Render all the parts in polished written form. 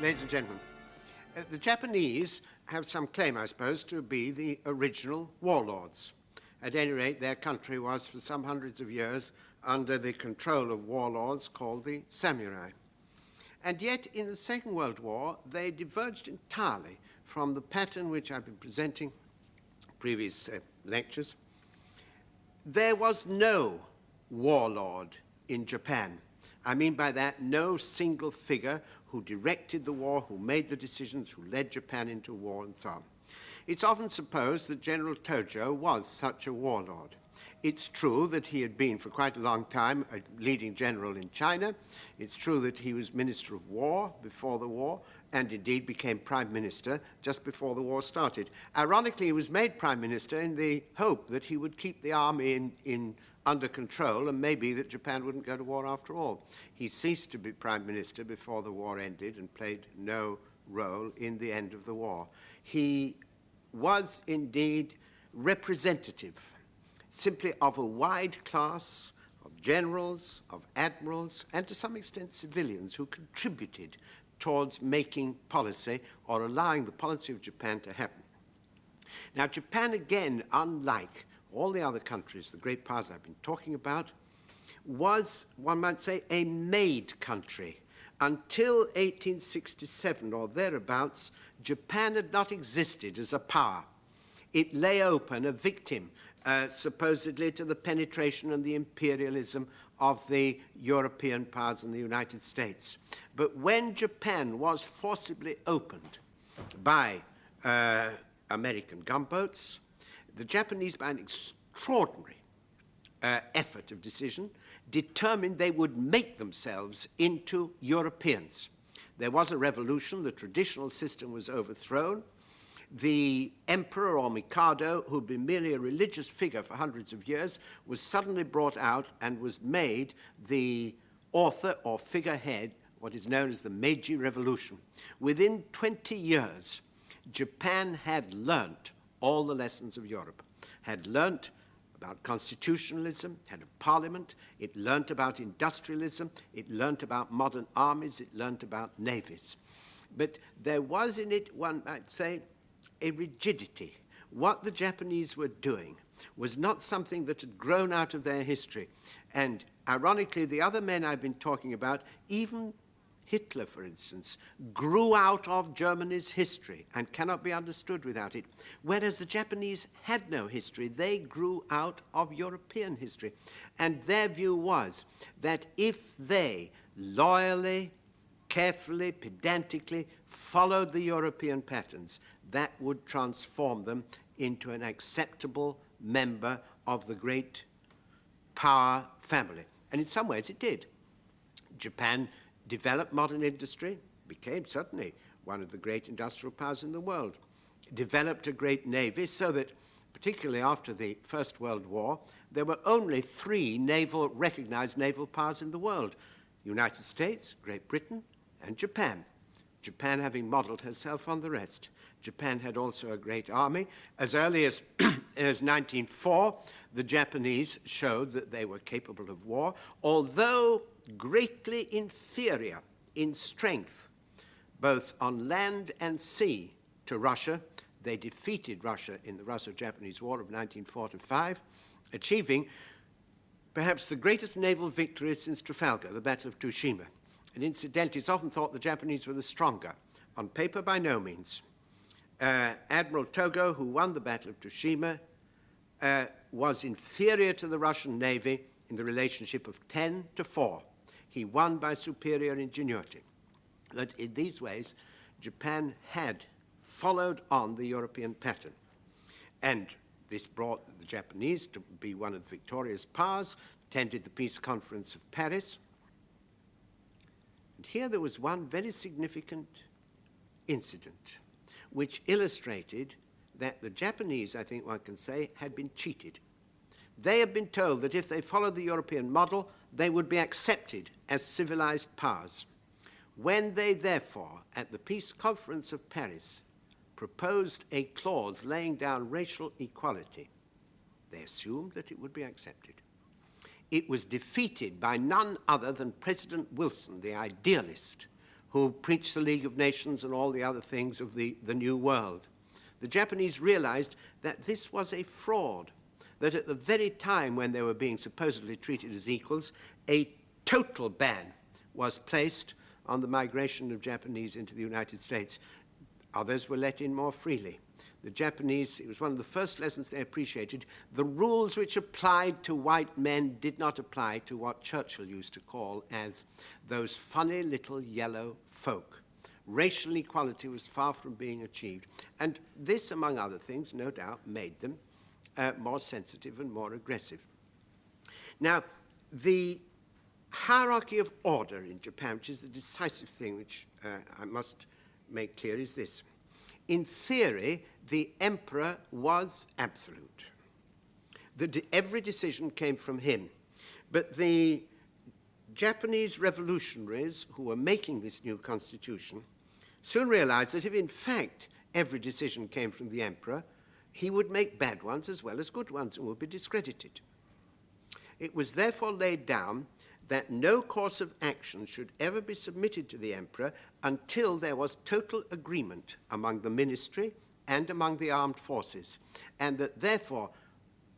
Ladies and gentlemen, the Japanese have some claim, I suppose, to be the original warlords. At any rate, their country was for some hundreds of years under the control of warlords called the samurai. And yet, in the Second World War, they diverged entirely from the pattern which I've been presenting in previous lectures. There was no warlord in Japan. I mean by that, no single figure who directed the war, who made the decisions, who led Japan into war, and so on. It's often supposed that General Tojo was such a warlord. It's true that he had been for quite a long time a leading general in China. It's true that he was Minister of War before the war, and indeed became Prime Minister just before the war started. Ironically, he was made Prime Minister in the hope that he would keep the army under control, and maybe that Japan wouldn't go to war after all. He ceased to be Prime Minister before the war ended and played no role in the end of the war. He was indeed representative simply of a wide class of generals, of admirals, and to some extent civilians who contributed towards making policy or allowing the policy of Japan to happen. Now, Japan, again, unlike all the other countries, the great powers I've been talking about, was, one might say, a made country. Until 1867 or thereabouts, Japan had not existed as a power. It lay open, a victim, supposedly to the penetration and the imperialism of the European powers and the United States. But when Japan was forcibly opened by American gunboats, the Japanese, by an extraordinary effort of decision, determined they would make themselves into Europeans. There was a revolution, the traditional system was overthrown. The emperor or Mikado, who had been merely a religious figure for hundreds of years, was suddenly brought out and was made the author or figurehead, what is known as the Meiji Revolution. Within 20 years, Japan had learnt all the lessons of Europe, had learnt about constitutionalism, had a parliament, it learnt about industrialism, it learnt about modern armies, it learnt about navies. But there was in it, one might say, a rigidity. What the Japanese were doing was not something that had grown out of their history. And ironically, the other men I've been talking about, even Hitler, for instance, grew out of Germany's history and cannot be understood without it. Whereas the Japanese had no history, they grew out of European history. And their view was that if they loyally, carefully, pedantically followed the European patterns, that would transform them into an acceptable member of the great power family. And in some ways it did. Japan developed modern industry, became certainly one of the great industrial powers in the world, developed a great navy so that, particularly after the First World War, there were only 3 recognized naval powers in the world: the United States, Great Britain, and Japan. Japan having modeled herself on the rest. Japan had also a great army. As early as 1904, the Japanese showed that they were capable of war, although greatly inferior in strength, both on land and sea, to Russia. They defeated Russia in the Russo-Japanese War of 1945, achieving perhaps the greatest naval victory since Trafalgar, the Battle of Tsushima. And incidentally, it's often thought the Japanese were the stronger. On paper, by no means. Admiral Togo, who won the Battle of Tsushima, was inferior to the Russian Navy in the relationship of 10-4. He won by superior ingenuity. That in these ways, Japan had followed on the European pattern. And this brought the Japanese to be one of the victorious powers, attended the Peace Conference of Paris. And here there was one very significant incident which illustrated that the Japanese, I think one can say, had been cheated. They had been told that if they followed the European model, they would be accepted as civilized powers. When they therefore, at the Peace Conference of Paris, proposed a clause laying down racial equality, they assumed that it would be accepted. It was defeated by none other than President Wilson, the idealist, who preached the League of Nations and all the other things of the New World. The Japanese realized that this was a fraud, that at the very time when they were being supposedly treated as equals, a total ban was placed on the migration of Japanese into the United States. Others were let in more freely. The Japanese, it was one of the first lessons they appreciated. The rules which applied to white men did not apply to what Churchill used to call as those funny little yellow folk. Racial equality was far from being achieved. And this, among other things, no doubt made them more sensitive and more aggressive. Now, the hierarchy of order in Japan, which is the decisive thing which I must make clear, is this. In theory, the emperor was absolute. Every decision came from him. But the Japanese revolutionaries who were making this new constitution soon realized that if in fact every decision came from the emperor, he would make bad ones as well as good ones and would be discredited. It was therefore laid down that no course of action should ever be submitted to the emperor until there was total agreement among the ministry and among the armed forces, and that therefore,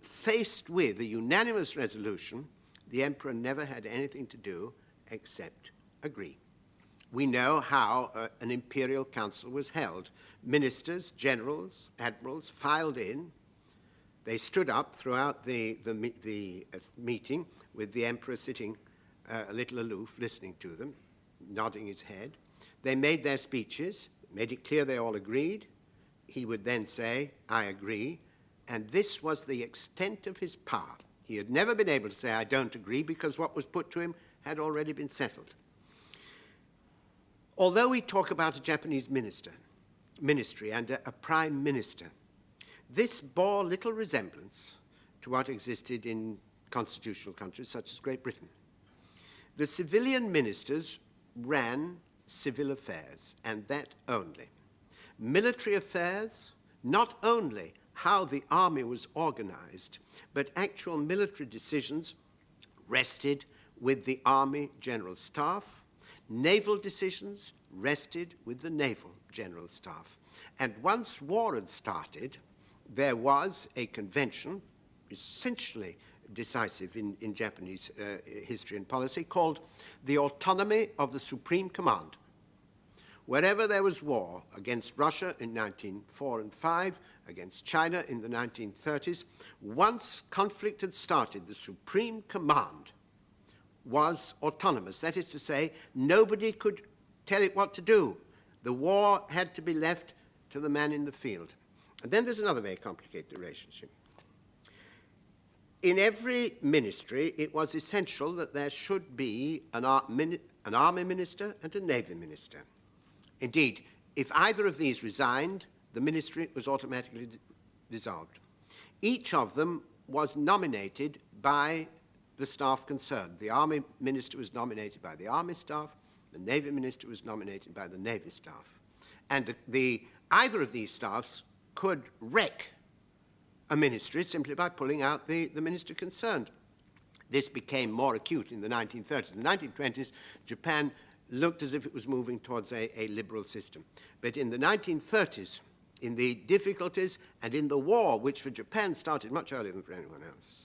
faced with a unanimous resolution, the emperor never had anything to do except agree. We know how an imperial council was held. Ministers, generals, admirals filed in. They stood up throughout the meeting with the emperor sitting a little aloof, listening to them, nodding his head. They made their speeches, made it clear they all agreed. He would then say, I agree. And this was the extent of his power. He had never been able to say, I don't agree, because what was put to him had already been settled. Although we talk about a Japanese ministry and a prime minister, this bore little resemblance to what existed in constitutional countries such as Great Britain. The civilian ministers ran civil affairs, and that only. Military affairs, not only how the army was organized, but actual military decisions rested with the Army General Staff. Naval decisions rested with the Naval General Staff. And once war had started, there was a convention, essentially decisive in Japanese history and policy, called the Autonomy of the Supreme Command. Wherever there was war against Russia in 1904 and 5, against China in the 1930s, once conflict had started, the Supreme Command was autonomous. That is to say, nobody could tell it what to do. The war had to be left to the man in the field. And then there's another very complicated relationship. In every ministry, it was essential that there should be an army minister and a navy minister. Indeed, if either of these resigned, the ministry was automatically dissolved. Each of them was nominated by the staff concerned. The army minister was nominated by the army staff, the navy minister was nominated by the navy staff. And either of these staffs could wreck a ministry simply by pulling out the minister concerned. This became more acute in the 1930s. In the 1920s, Japan looked as if it was moving towards a liberal system. But in the 1930s, in the difficulties and in the war, which for Japan started much earlier than for anyone else,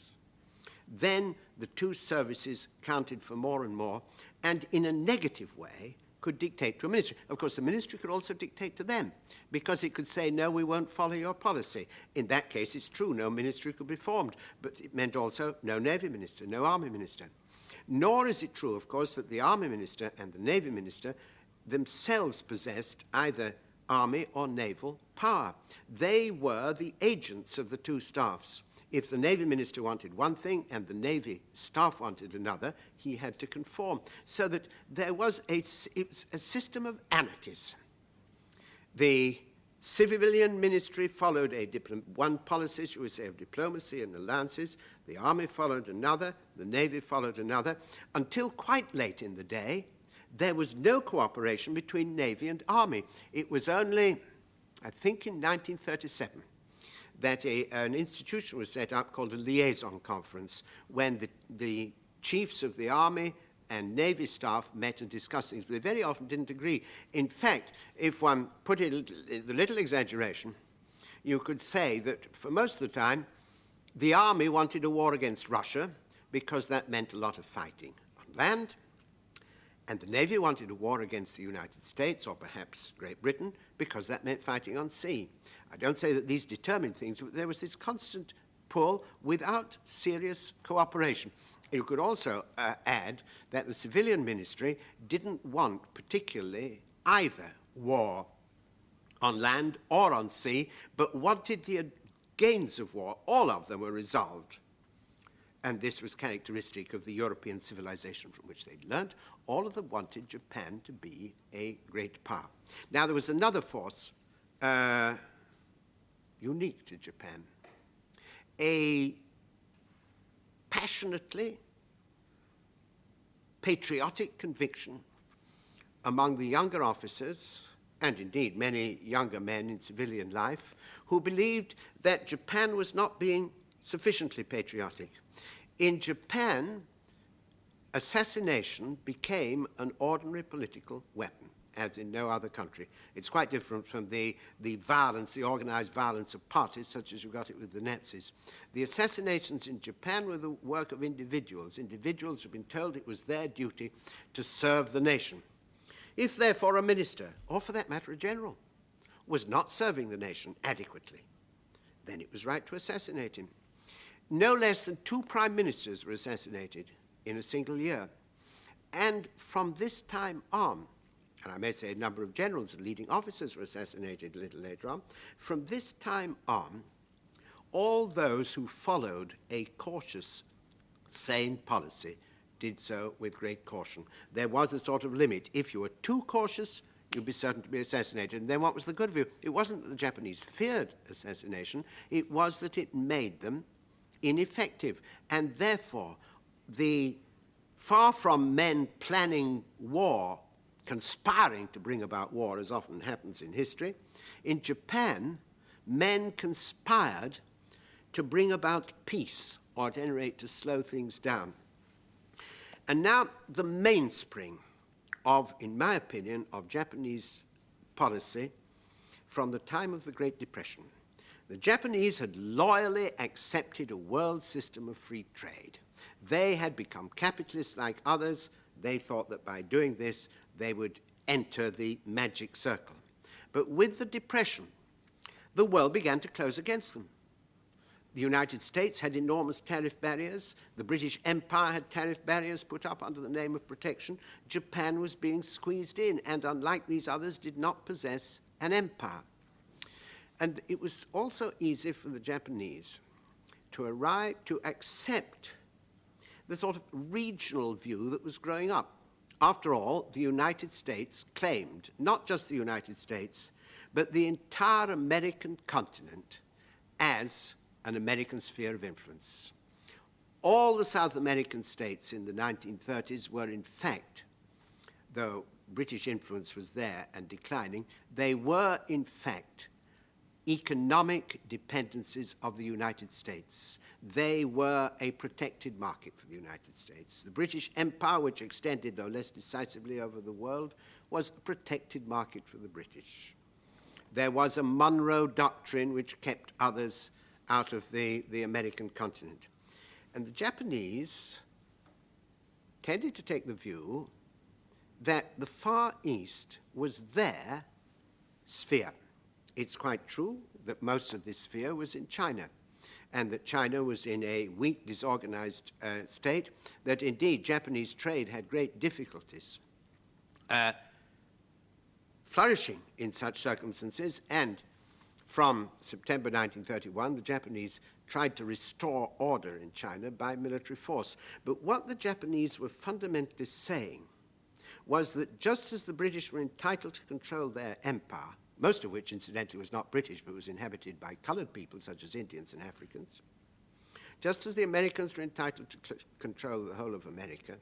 then the two services counted for more and more, and in a negative way could dictate to a ministry. Of course, the ministry could also dictate to them, because it could say, no, we won't follow your policy. In that case, it's true, no ministry could be formed, but it meant also no navy minister, no army minister. Nor is it true, of course, that the army minister and the navy minister themselves possessed either army or naval power. They were the agents of the two staffs. If the Navy minister wanted one thing and the Navy staff wanted another, he had to conform. So that there was a system of anarchies. The civilian ministry followed one policy, shall we say, of diplomacy and alliances. The army followed another. The Navy followed another. Until quite late in the day, there was no cooperation between Navy and Army. It was only, I think, in 1937 that an institution was set up called a liaison conference, when the chiefs of the Army and Navy staff met and discussed things, but they very often didn't agree. In fact, if one put it with a little exaggeration, you could say that for most of the time, the Army wanted a war against Russia because that meant a lot of fighting on land, and the Navy wanted a war against the United States or perhaps Great Britain because that meant fighting on sea. I don't say that these determined things, but there was this constant pull without serious cooperation. You could also add that the civilian ministry didn't want particularly either war on land or on sea, but wanted the gains of war. All of them were resolved. And this was characteristic of the European civilization from which they'd learnt. All of them wanted Japan to be a great power. Now, there was another force unique to Japan, a passionately patriotic conviction among the younger officers, and indeed many younger men in civilian life, who believed that Japan was not being sufficiently patriotic. In Japan, assassination became an ordinary political weapon, as in no other country. It's quite different from the violence, the organized violence of parties, such as you got it with the Nazis. The assassinations in Japan were the work of individuals. Individuals had been told it was their duty to serve the nation. If, therefore, a minister, or for that matter, a general, was not serving the nation adequately, then it was right to assassinate him. No less than 2 prime ministers were assassinated in a single year. And from this time on, and I may say a number of generals and leading officers were assassinated a little later on, from this time on, all those who followed a cautious, sane policy did so with great caution. There was a sort of limit. If you were too cautious, you'd be certain to be assassinated. And then what was the good of you? It wasn't that the Japanese feared assassination, it was that it made them ineffective. And therefore, far from men planning war, conspiring to bring about war, as often happens in history, in Japan, men conspired to bring about peace, or at any rate to slow things down. And now the mainspring of, in my opinion, of Japanese policy from the time of the Great Depression. The Japanese had loyally accepted a world system of free trade. They had become capitalists like others. They thought that by doing this, they would enter the magic circle. But with the Depression, the world began to close against them. The United States had enormous tariff barriers. The British Empire had tariff barriers put up under the name of protection. Japan was being squeezed in, and unlike these others, did not possess an empire. And it was also easy for the Japanese to accept the sort of regional view that was growing up. After all, the United States claimed, not just the United States, but the entire American continent as an American sphere of influence. All the South American states in the 1930s were, in fact, though British influence was there and declining, they were, in fact, economic dependencies of the United States. They were a protected market for the United States. The British Empire, which extended, though less decisively, over the world, was a protected market for the British. There was a Monroe Doctrine which kept others out of the American continent. And the Japanese tended to take the view that the Far East was their sphere. It's quite true that most of this sphere was in China, and that China was in a weak, disorganized state, that indeed Japanese trade had great difficulties. flourishing in such circumstances, and from September 1931, the Japanese tried to restore order in China by military force. But what the Japanese were fundamentally saying was that just as the British were entitled to control their empire, most of which incidentally was not British but was inhabited by colored people such as Indians and Africans, just as the Americans were entitled to control the whole of America,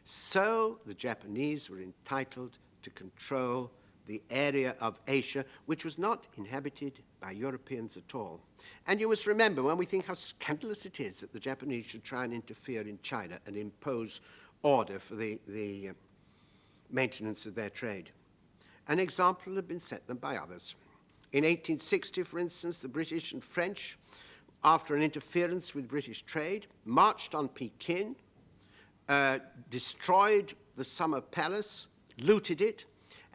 so the Japanese were entitled to control the area of Asia, which was not inhabited by Europeans at all. And you must remember, when we think how scandalous it is that the Japanese should try and interfere in China and impose order for the maintenance of their trade, an example had been set them by others. In 1860, for instance, the British and French, after an interference with British trade, marched on Pekin, destroyed the Summer Palace, looted it,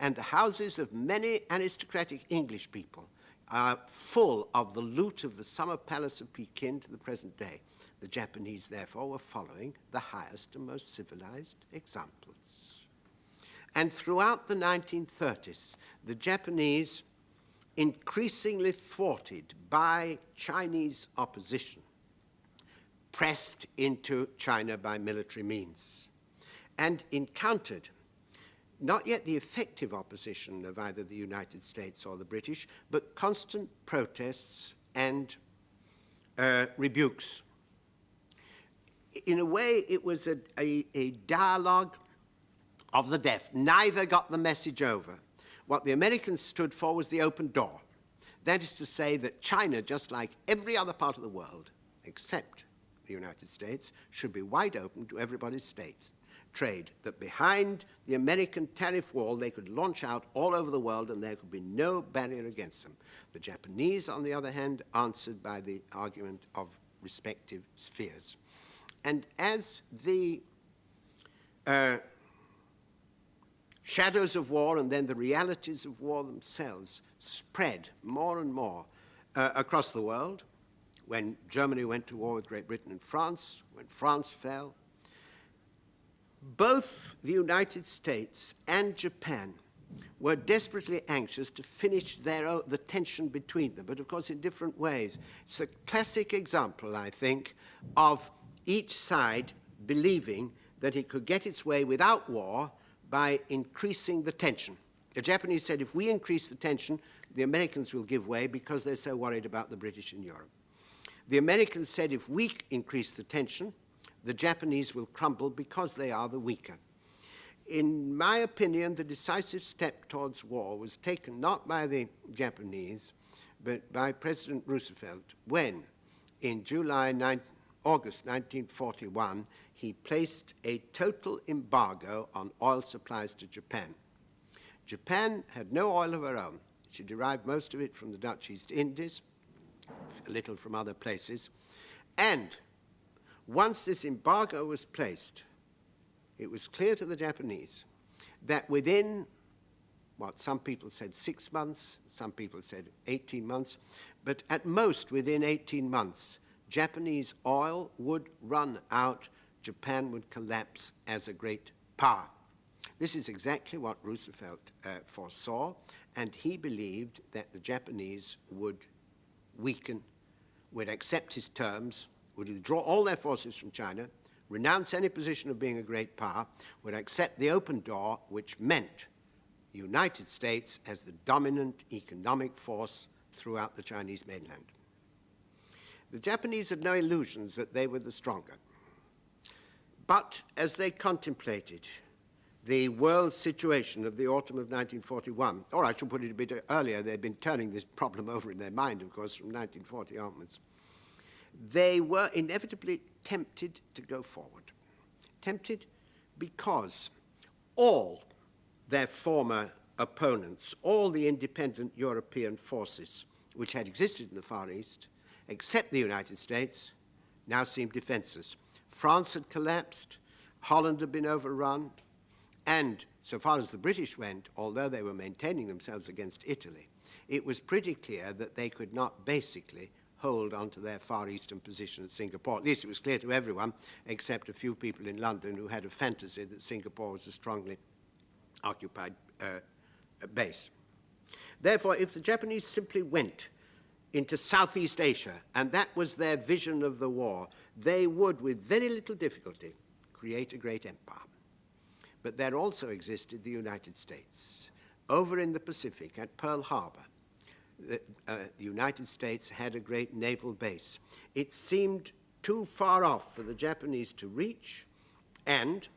and the houses of many aristocratic English people are full of the loot of the Summer Palace of Pekin to the present day. The Japanese, therefore, were following the highest and most civilized examples. And throughout the 1930s, the Japanese, increasingly thwarted by Chinese opposition, pressed into China by military means and encountered not yet the effective opposition of either the United States or the British, but constant protests and rebukes. In a way, it was a dialogue of the deaf. Neither got the message over. What the Americans stood for was the open door. That is to say that China, just like every other part of the world, except the United States, should be wide open to everybody's trade, that behind the American tariff wall they could launch out all over the world and there could be no barrier against them. The Japanese, on the other hand, answered by the argument of respective spheres. And as the shadows of war and then the realities of war themselves spread more and more across the world, when Germany went to war with Great Britain and France, when France fell, both the United States and Japan were desperately anxious to finish the tension between them, but of course in different ways. It's a classic example, I think, of each side believing that it could get its way without war by increasing the tension. The Japanese said, if we increase the tension, the Americans will give way because they're so worried about the British in Europe. The Americans said, if we increase the tension, the Japanese will crumble because they are the weaker. In my opinion, the decisive step towards war was taken not by the Japanese, but by President Roosevelt when, in August 1941, he placed a total embargo on oil supplies to Japan. Japan had no oil of her own. She derived most of it from the Dutch East Indies, a little from other places. And once this embargo was placed, it was clear to the Japanese that within, what some people said 6 months, some people said 18 months, but at most within 18 months, Japanese oil would run out, Japan would collapse as a great power. This is exactly what Roosevelt foresaw, and he believed that the Japanese would weaken, would accept his terms, would withdraw all their forces from China, renounce any position of being a great power, would accept the open door, which meant the United States as the dominant economic force throughout the Chinese mainland. The Japanese had no illusions that they were the stronger. But as they contemplated the world situation of the autumn of 1941, or I should put it a bit earlier, they'd been turning this problem over in their mind, of course, from 1940 onwards, they were inevitably tempted to go forward. Tempted because all their former opponents, all the independent European forces which had existed in the Far East, except the United States, now seemed defenseless. France had collapsed, Holland had been overrun, and so far as the British went, although they were maintaining themselves against Italy, it was pretty clear that they could not basically hold on to their Far Eastern position at Singapore. At least it was clear to everyone, except a few people in London who had a fantasy that Singapore was a strongly occupied base. Therefore, if the Japanese simply went into Southeast Asia, and that was their vision of the war, they would, with very little difficulty, create a great empire. But there also existed the United States. Over in the Pacific, at Pearl Harbor, the United States had a great naval base. It seemed too far off for the Japanese to reach, and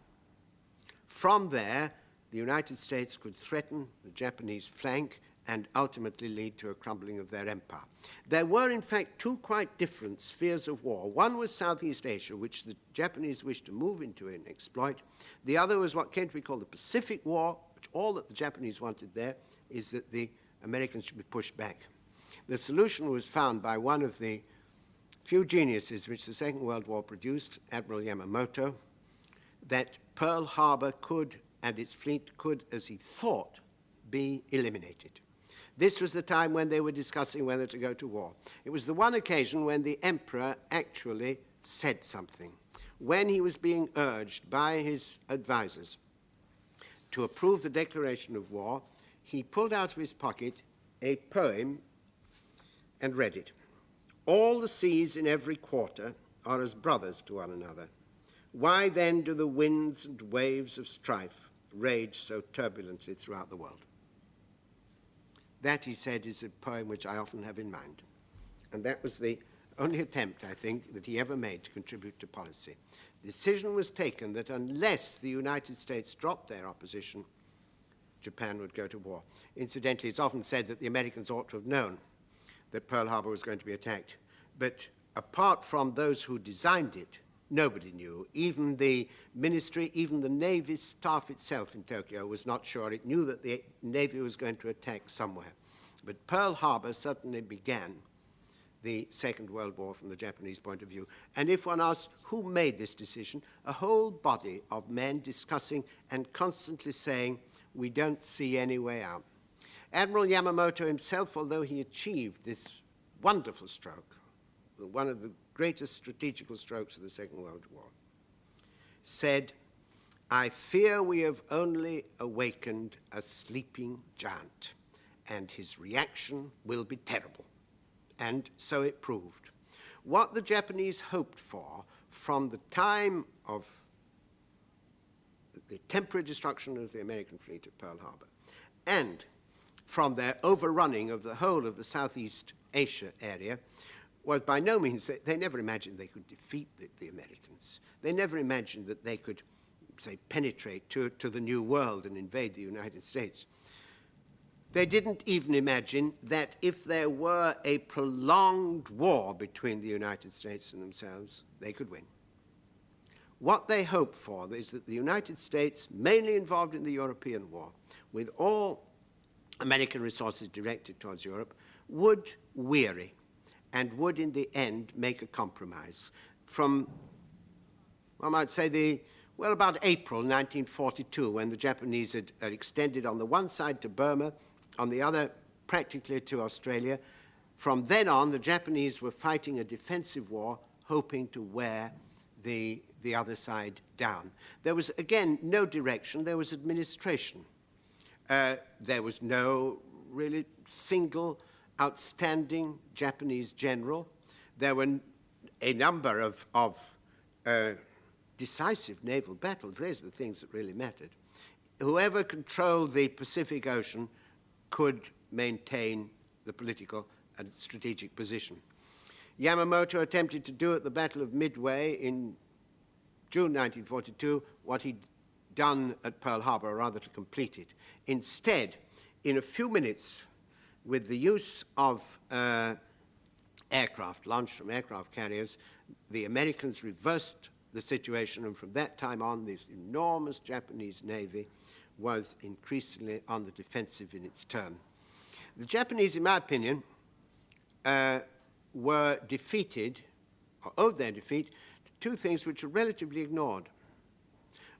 from there, the United States could threaten the Japanese flank and ultimately lead to a crumbling of their empire. There were, in fact, two quite different spheres of war. One was Southeast Asia, which the Japanese wished to move into and exploit. The other was what came to be called the Pacific War, which all that the Japanese wanted there is that the Americans should be pushed back. The solution was found by one of the few geniuses which the Second World War produced, Admiral Yamamoto, that Pearl Harbor could, and its fleet could, as he thought, be eliminated. This was the time when they were discussing whether to go to war. It was the one occasion when the emperor actually said something. When he was being urged by his advisors to approve the declaration of war, he pulled out of his pocket a poem and read it. All the seas in every quarter are as brothers to one another. Why then do the winds and waves of strife rage so turbulently throughout the world? That, he said, is a poem which I often have in mind. And that was the only attempt, I think, that he ever made to contribute to policy. The decision was taken that unless the United States dropped their opposition, Japan would go to war. Incidentally, it's often said that the Americans ought to have known that Pearl Harbor was going to be attacked. But apart from those who designed it, nobody knew. Even the ministry, even the Navy staff itself in Tokyo was not sure. It knew that the Navy was going to attack somewhere. But Pearl Harbor certainly began the Second World War from the Japanese point of view. And if one asks who made this decision, a whole body of men discussing and constantly saying, we don't see any way out. Admiral Yamamoto himself, although he achieved this wonderful stroke, one of the greatest strategical strokes of the Second World War, said, I fear we have only awakened a sleeping giant, and his reaction will be terrible. And so it proved. What the Japanese hoped for from the time of the temporary destruction of the American fleet at Pearl Harbor, and from their overrunning of the whole of the Southeast Asia area, was by no means, they never imagined they could defeat the Americans. They never imagined that they could, say, penetrate to the New World and invade the United States. They didn't even imagine that if there were a prolonged war between the United States and themselves, they could win. What they hoped for is that the United States, mainly involved in the European war, with all American resources directed towards Europe, would weary and would in the end make a compromise. From, I might say, about April 1942, when the Japanese had extended on the one side to Burma, on the other practically to Australia. From then on, the Japanese were fighting a defensive war, hoping to wear the other side down. There was, again, no direction. There was administration. There was no really single outstanding Japanese general. There were a number of decisive naval battles. Those are the things that really mattered. Whoever controlled the Pacific Ocean could maintain the political and strategic position. Yamamoto attempted to do at the Battle of Midway in June 1942 what he'd done at Pearl Harbor, or rather to complete it. Instead, in a few minutes, with the use of aircraft launched from aircraft carriers, the Americans reversed the situation, and from that time on, this enormous Japanese Navy was increasingly on the defensive in its turn. The Japanese, in my opinion, were defeated, or owed their defeat, to two things which are relatively ignored.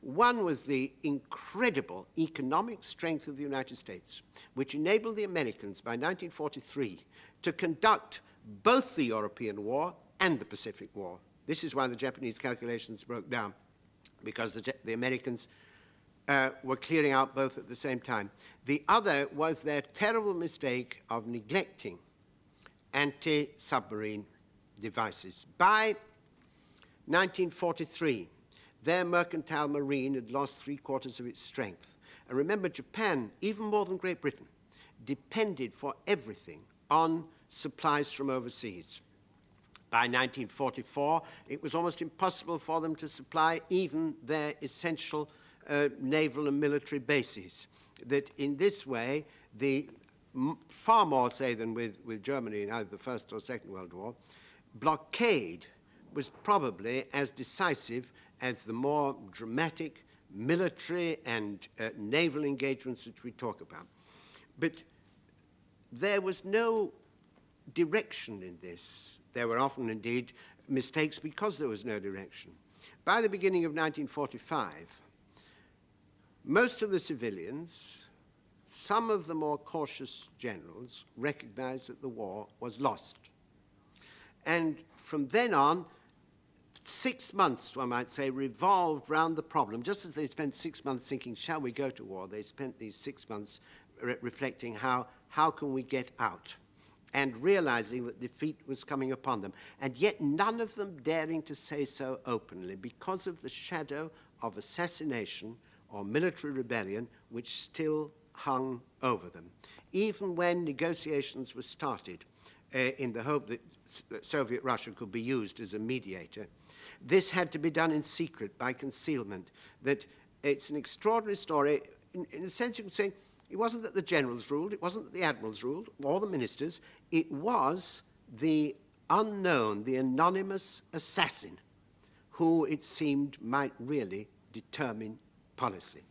One was the incredible economic strength of the United States, which enabled the Americans by 1943 to conduct both the European War and the Pacific War. This is why the Japanese calculations broke down, because the Americans were clearing out both at the same time. The other was their terrible mistake of neglecting anti-submarine devices. By 1943, their mercantile marine had lost 3/4 of its strength. And remember, Japan, even more than Great Britain, depended for everything on supplies from overseas. By 1944, it was almost impossible for them to supply even their essential naval and military bases. That in this way, far more, say, than with Germany in either the First or Second World War, blockade was probably as decisive as the more dramatic military and naval engagements which we talk about. But there was no direction in this. There were often, indeed, mistakes because there was no direction. By the beginning of 1945, most of the civilians, some of the more cautious generals, recognized that the war was lost. And from then on, 6 months, one might say, revolved round the problem. Just as they spent 6 months thinking, shall we go to war, they spent these 6 months reflecting how can we get out, and realizing that defeat was coming upon them. And yet none of them daring to say so openly because of the shadow of assassination or military rebellion which still hung over them. Even when negotiations were started in the hope that Soviet Russia could be used as a mediator, this had to be done in secret, by concealment. That it's an extraordinary story. In a sense, you could say, it wasn't that the generals ruled, it wasn't that the admirals ruled, or the ministers. It was the unknown, the anonymous assassin who, it seemed, might really determine policy.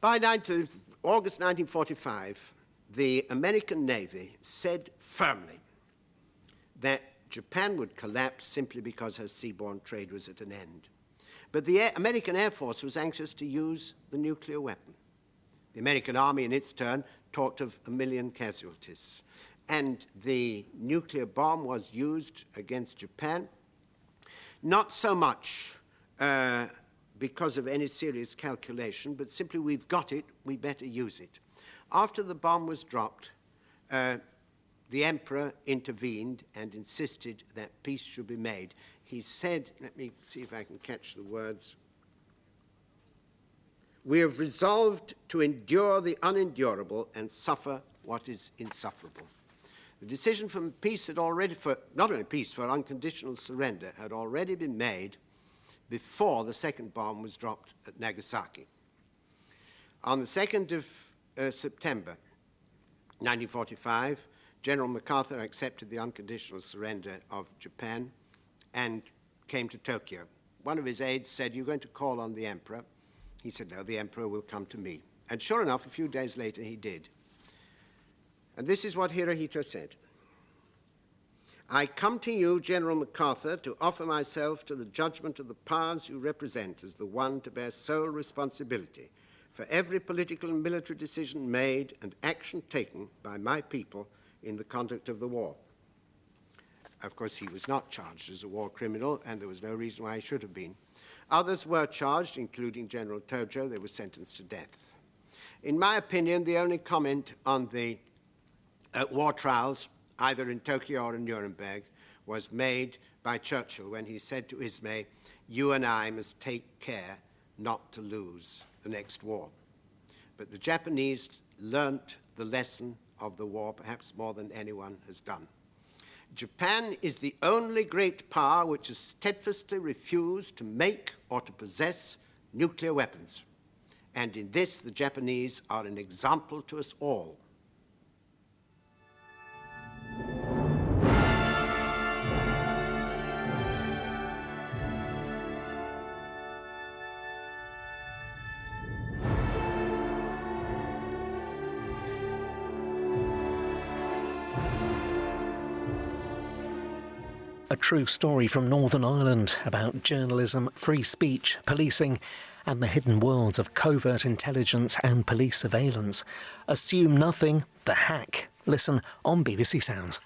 By August 1945, the American Navy said firmly that Japan would collapse simply because her seaborne trade was at an end. But the American Air Force was anxious to use the nuclear weapon. The American Army, in its turn, talked of 1 million casualties. And the nuclear bomb was used against Japan, not so much because of any serious calculation, but simply we've got it, we better use it. After the bomb was dropped, the emperor intervened and insisted that peace should be made. He said, let me see if I can catch the words, "We have resolved to endure the unendurable and suffer what is insufferable." The decision for peace had already, for not only peace, for unconditional surrender, had already been made before the second bomb was dropped at Nagasaki. On the 2nd of September 1945, General MacArthur accepted the unconditional surrender of Japan and came to Tokyo. One of his aides said, "You're going to call on the emperor?" He said, "No, the emperor will come to me." And sure enough, a few days later, he did. And this is what Hirohito said: "I come to you, General MacArthur, to offer myself to the judgment of the powers you represent as the one to bear sole responsibility for every political and military decision made and action taken by my people in the conduct of the war." Of course, he was not charged as a war criminal, and there was no reason why he should have been. Others were charged, including General Tojo. They were sentenced to death. In my opinion, the only comment on the war trials, either in Tokyo or in Nuremberg, was made by Churchill when he said to Ismay, "You and I must take care not to lose the next war." But the Japanese learnt the lesson of the war perhaps more than anyone has done. Japan is the only great power which has steadfastly refused to make or to possess nuclear weapons. And in this, the Japanese are an example to us all. A true story from Northern Ireland about journalism, free speech, policing, and the hidden worlds of covert intelligence and police surveillance. Assume Nothing, The Hack. Listen on BBC Sounds.